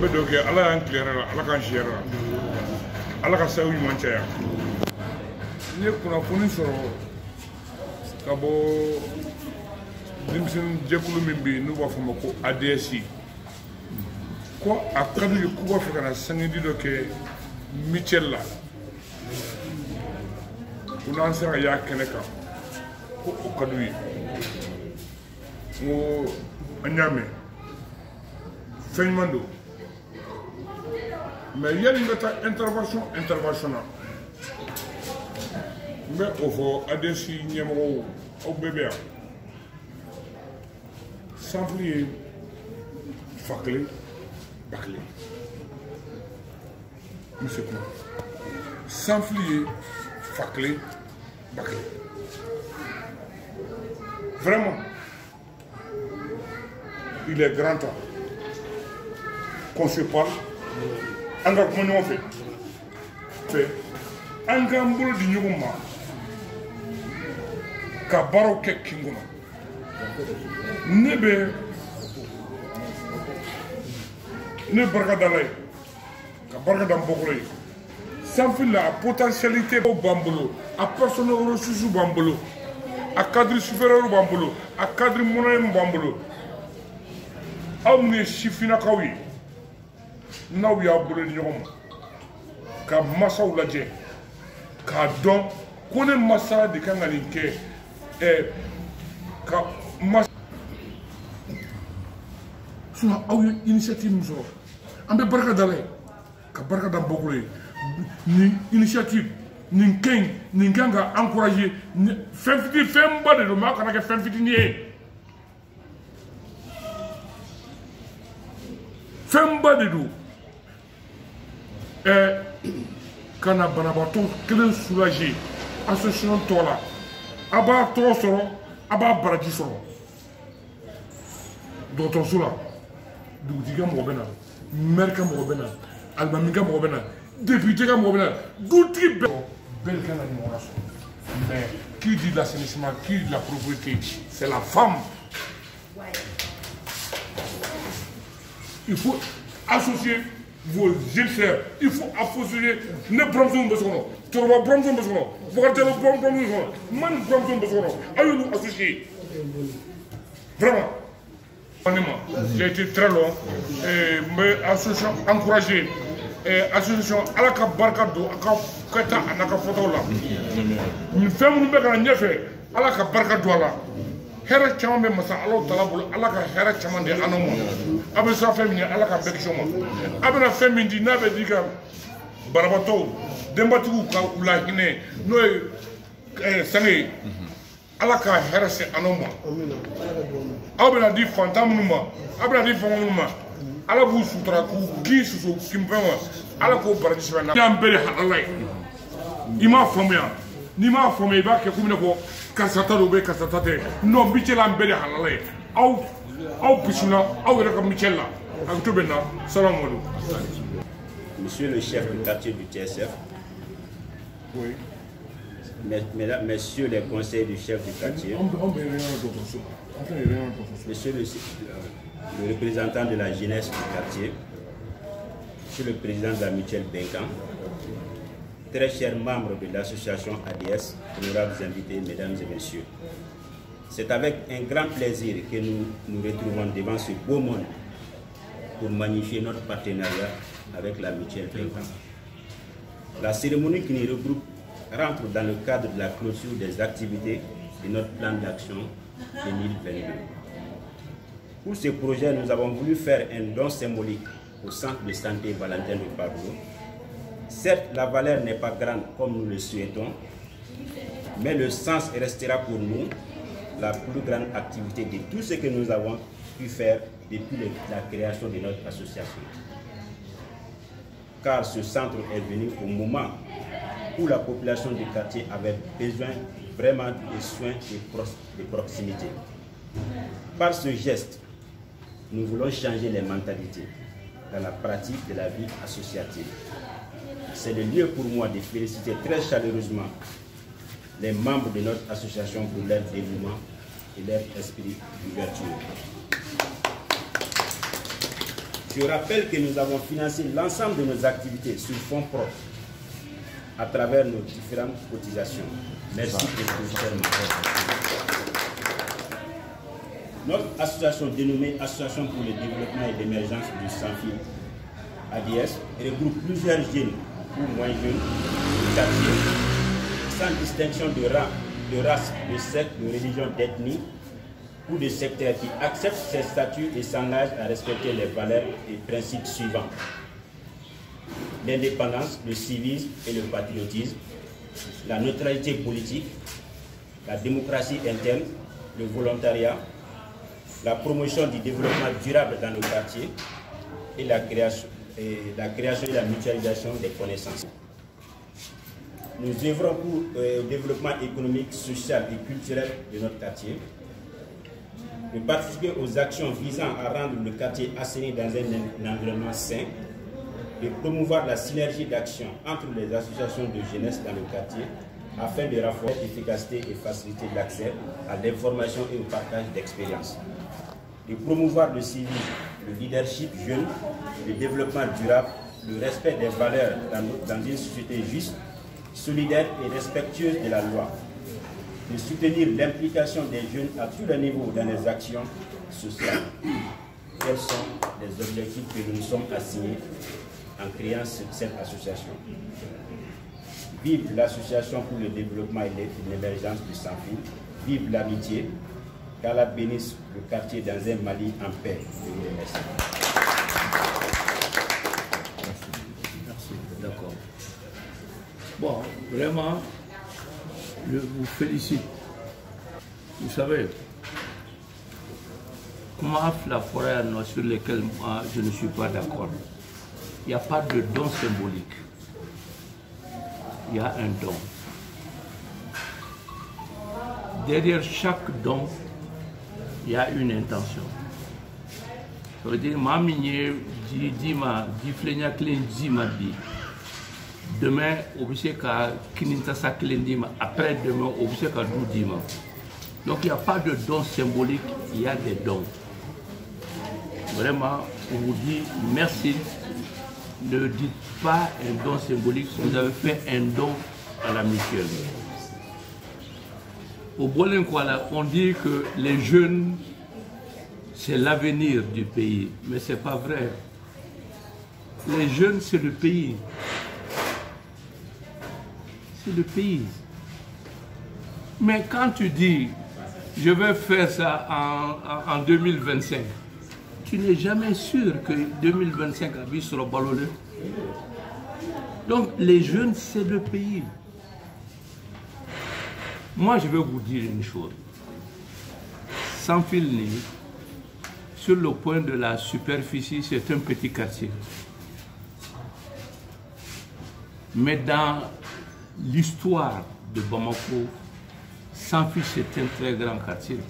Mais donc, Allah a un clair, Allah a un cher, Allah a ça où il manque. Il y a qu'on a fourni sur Cabo Dimson Jekulu Mimbi, nous va faire mon ADSI. Quoi, après le coup, on va faire un sanguin que Michel là. On a un serre à Yakaneka. Au Kadoui. Au Anyame. Feynmando. Mais il y a une intervention internationale. Mais au fond, ADSI Niamro au bébé. Sans oublier Faclé, Baclé. Monsieur Kouan. Sans oublier Faclé, Baclé. Vraiment, il est grand temps qu'on se parle. Anga comment on fait anga mbolo di nyuguma ka baro ke kinguma nebe ne barka dalay ka barka dam bokulay sans fil la potentialité au bambolo a personnel ressources bambolo a cadre supérieur bambolo a cadre moyen bambolo amne chifina kawi naw ya bolo di nyuguma ka masaw laje ka don ko ne masa de kan ngani ke ka mas suna aw initiative muso ambe barka dalay ka barka dam bokule ni initiative ni ken ni ganga encourager fem fem bade do ma kana ke fem fitini fem bade do kana banabato kelen soulager association tola aba to soro aba baraji soro docteur soula dugutiga mo bena merka mo bena almamiga mo bena député ga mo bena douti bel kana ni moraso mais qui dit l'assainissement qui dit la propriété c'est la femme. Il faut associer vos jeunes frères, il faut associer ne Bramson Bessono, Torba Bramson Bessono, Vogatelo Bramson Bessono, Man Bramson Bessono, allez-nous associer. Vraiment. J'ai été très long, mais association encouragée, association à la Barcado, à Kata, à la Fotola. Une femme nous met en effet, à la Barcado là. Hera chama be masa Allah taala bolo Allah ka hera chama de anomo abe sa femi Allah ka bek choma abe na femi di na be diga barabato dembatu ka ulahine no sangi Allah ka hera se anomo abe na di fantam numa abe na di fanuma Allah bu sutra ku ki susu kimpema Allah ko barati na yambere halai ima fomya ni ma fomé ba ke kumine ko kasata do be kasata te no bichela mbele halale au pisuna au reka michela ak to benna salam alaikum. Monsieur le chef du quartier du TSF, oui, mesdames, messieurs les conseillers du chef du quartier, monsieur le représentant de la jeunesse du quartier, monsieur le président de la mutuelle Benkan, très chers membres de l'association ADS, honorables invités, mesdames et messieurs. C'est avec un grand plaisir que nous nous retrouvons devant ce beau monde pour magnifier notre partenariat avec la mutuelle Benkan. La cérémonie qui nous regroupe rentre dans le cadre de la clôture des activités de notre plan d'action 2022. Pour ce projet, nous avons voulu faire un don symbolique au centre de santé Valentin de Padoue. Certes, la valeur n'est pas grande comme nous le souhaitons, mais le sens restera pour nous la plus grande activité de tout ce que nous avons pu faire depuis la création de notre association. Car ce centre est venu au moment où la population du quartier avait besoin vraiment de soins de proximité. Par ce geste, nous voulons changer les mentalités dans la pratique de la vie associative. C'est le lieu pour moi de féliciter très chaleureusement les membres de notre association pour leur dévouement et leur esprit d'ouverture. Je rappelle que nous avons financé l'ensemble de nos activités sur fonds propres à travers nos différentes cotisations. Merci, Président. Notre association dénommée Association pour le développement et l'émergence du sans-fil, ADS, regroupe plusieurs jeunes ou moins jeunes du quartier, sans distinction de rang, de race, de sexe, de religion, d'ethnie ou de secteur qui acceptent ces statuts et s'engagent à respecter les valeurs et principes suivants: l'indépendance, le civisme et le patriotisme, la neutralité politique, la démocratie interne, le volontariat, la promotion du développement durable dans le quartier et la création et la mutualisation des connaissances. Nous œuvrons pour le développement économique, social et culturel de notre quartier, de participer aux actions visant à rendre le quartier assaini dans un environnement sain, de promouvoir la synergie d'action entre les associations de jeunesse dans le quartier afin de renforcer l'efficacité et faciliter l'accès à l'information et au partage d'expériences, de promouvoir le civisme, le leadership jeune, le développement durable, le respect des valeurs dans une société juste, solidaire et respectueuse de la loi, de soutenir l'implication des jeunes à tous les niveaux dans les actions sociales. Quels sont les objectifs que nous nous sommes assignés en créant cette association? Vive l'association pour le développement et l'émergence du sans-fil, vive l'amitié, qu'Allah bénisse le quartier dans un Mali en paix. Je vous remercie. Merci, d'accord. Bon, vraiment, je vous félicite. Vous savez, comment la forêt sur lesquelles moi je ne suis pas d'accord. Il n'y a pas de don symbolique. Il y a un don. Derrière chaque don, il y a une intention. Ça veut dire, ma minière, demain, après demain, donc il n'y a pas de don symbolique, il y a des dons. Vraiment, on vous dit merci. Ne dites pas un don symbolique, vous avez fait un don à la mutuelle. Au Bolenkwala, on dit que les jeunes, c'est l'avenir du pays. Mais ce n'est pas vrai. Les jeunes, c'est le pays. C'est le pays. Mais quand tu dis, je vais faire ça en 2025, tu n'es jamais sûr que 2025 sera ballonné. Donc les jeunes, c'est le pays. Moi, je vais vous dire une chose. Sans-Fil, sur le point de la superficie, c'est un petit quartier. Mais dans l'histoire de Bamako, Sans-Fil, c'est un très grand quartier.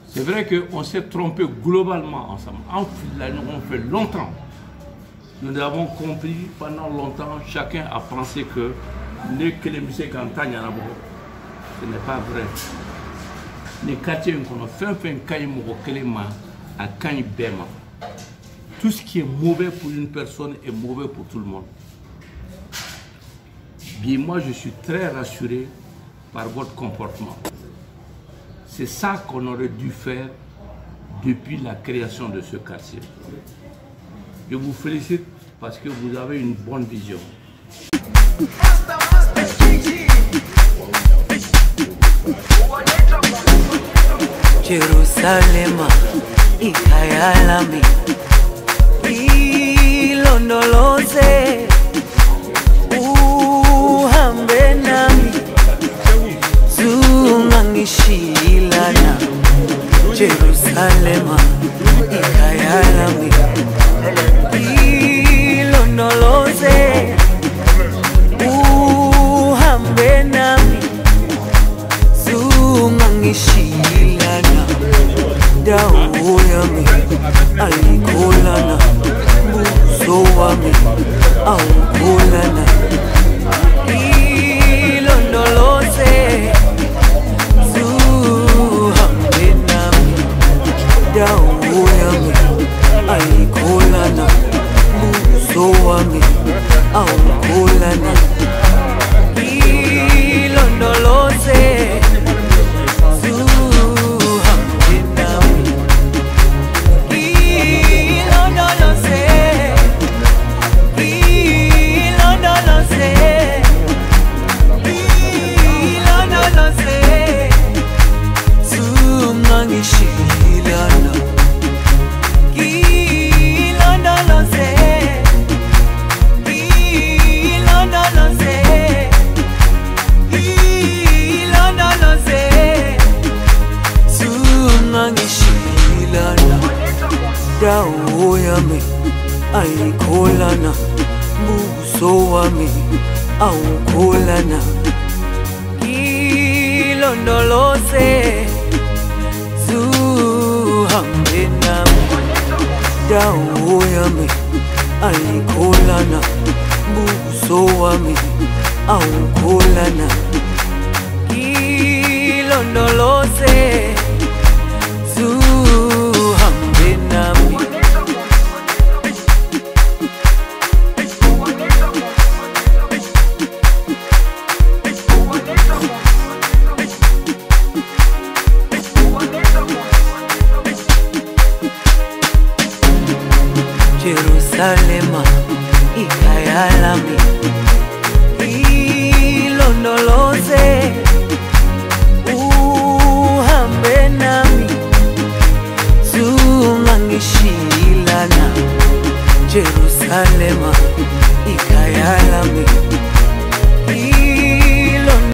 C'est vrai qu'on s'est trompé globalement ensemble. En fait, on fait longtemps. Nous avons compris pendant longtemps, chacun a pensé que ce n'est pas vrai. Les quartiers qu'on a fait tout ce qui est mauvais pour une personne est mauvais pour tout le monde. Bien, moi, je suis très rassuré par votre comportement. C'est ça qu'on aurait dû faire depuis la création de ce quartier. Je vous félicite parce que vous avez une bonne vision. Jerusalem, ikayalami, ilondoloze, uhambe nami, zungangishilana. Jerusalem, ikayalami, ilondoloze, uhambe nami, zungangishilana. Dawo yami ayikholana, buso wami awukholana. Ilondoloze, zuhambe nami. Dawo yami yami ayikholana buso wami awukholana ilondoloze zuhambe nami dawo yami ayikholana buso wami awukholana ilondoloze zuhambe nami Jerusalema ikhaya lami ilondoloze uhambe nami zungangishilana Jerusalema